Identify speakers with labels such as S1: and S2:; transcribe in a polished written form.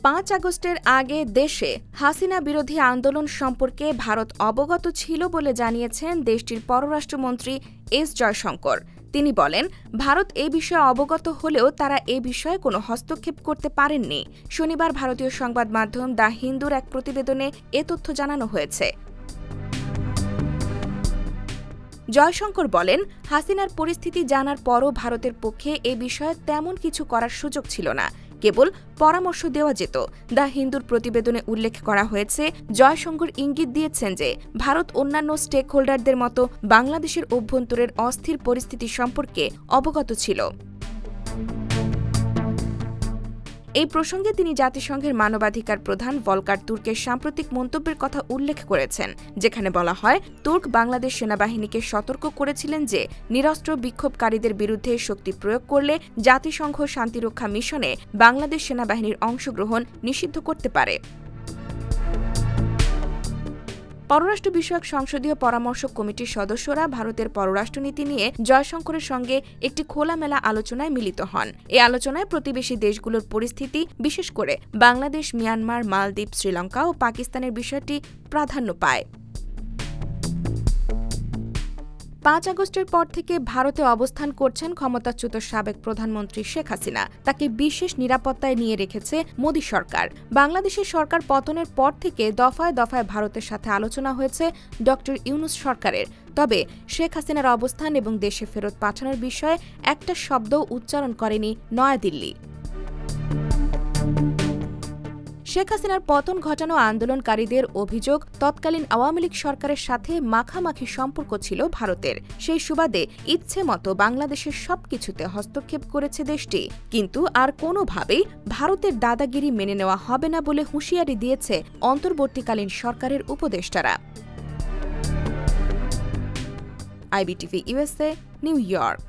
S1: 5 আগস্টের আগে দেশে হাসিনা বিরোধী আন্দোলন সম্পর্কে ভারত অবগত ছিল বলে জানিয়েছেন দেশটির পররাষ্ট্রমন্ত্রী এস জয়শঙ্কর। তিনি বলেন, ভারত এ বিষয়ে অবগত হলেও তারা এ বিষয়ে কোনো হস্তক্ষেপ করতে পারেননি। শনিবার ভারতীয় সংবাদ মাধ্যম দ্য হিন্দুর এক প্রতিবেদনে এ তথ্য জানানো হয়েছে। জয়শঙ্কর বলেন, হাসিনার পরিস্থিতি জানার পরও ভারতের পক্ষে এ বিষয়ে তেমন কিছু করার সুযোগ ছিল না, কেবল পরামর্শ দেওয়া যেত। দ্য হিন্দুর প্রতিবেদনে উল্লেখ করা হয়েছে, জয়শঙ্কর ইঙ্গিত দিয়েছেন যে ভারত অন্যান্য স্টেক হোল্ডারদের মতো বাংলাদেশের অভ্যন্তরের অস্থির পরিস্থিতি সম্পর্কে অবগত ছিল। এই প্রসঙ্গে তিনি জাতিসংঘের মানবাধিকার প্রধান ভলকার তুর্কের সাম্প্রতিক মন্তব্যের কথা উল্লেখ করেছেন, যেখানে বলা হয়, তুর্ক বাংলাদেশ সেনাবাহিনীকে সতর্ক করেছিলেন যে নিরস্ত্র বিক্ষোভকারীদের বিরুদ্ধে শক্তি প্রয়োগ করলে জাতিসংঘ শান্তিরক্ষা মিশনে বাংলাদেশ সেনাবাহিনীর অংশগ্রহণ নিষিদ্ধ করতে পারে। পররাষ্ট্র বিষয়ক সংসদীয় পরামর্শক কমিটির সদস্যরা ভারতের পররাষ্ট্রনীতি নিয়ে জয়শঙ্করের সঙ্গে একটি খোলামেলা আলোচনায় মিলিত হন। এই আলোচনায় প্রতিবেশী দেশগুলোর পরিস্থিতি, বিশেষ করে বাংলাদেশ, মিয়ানমার, মালদ্বীপ, শ্রীলঙ্কা ও পাকিস্তানের বিষয়টি প্রাধান্য পায়। 5 আগস্টের পর থেকে ভারতে অবস্থান করছেন ক্ষমতাচ্যুত সাবেক প্রধানমন্ত্রী শেখ হাসিনা। তাকে বিশেষ নিরাপত্তায় নিয়ে রেখেছে মোদি সরকার। বাংলাদেশের সরকার পতনের পর থেকে দফায় দফায় ভারতের সাথে আলোচনা হয়েছে ড ইউনূস সরকারের। তবে শেখ হাসিনার অবস্থান এবং দেশে ফেরত পাঠানোর বিষয়ে একটা শব্দও উচ্চারণ করেনি নয়াদিল্লি। শেখ হাসিনার পতন ঘটানো আন্দোলনকারীদের অভিযোগ, তৎকালীন আওয়ামী লীগ সরকারের সাথে মাখামাখি সম্পর্ক ছিল ভারতের। সেই সুবাদে ইচ্ছে মতো বাংলাদেশের সবকিছুতে হস্তক্ষেপ করেছে দেশটি। কিন্তু আর কোনোভাবেই ভারতের দাদাগিরি মেনে নেওয়া হবে না বলে হুঁশিয়ারি দিয়েছে অন্তর্বর্তীকালীন সরকারের উপদেষ্টারা। IBTV USA, new York.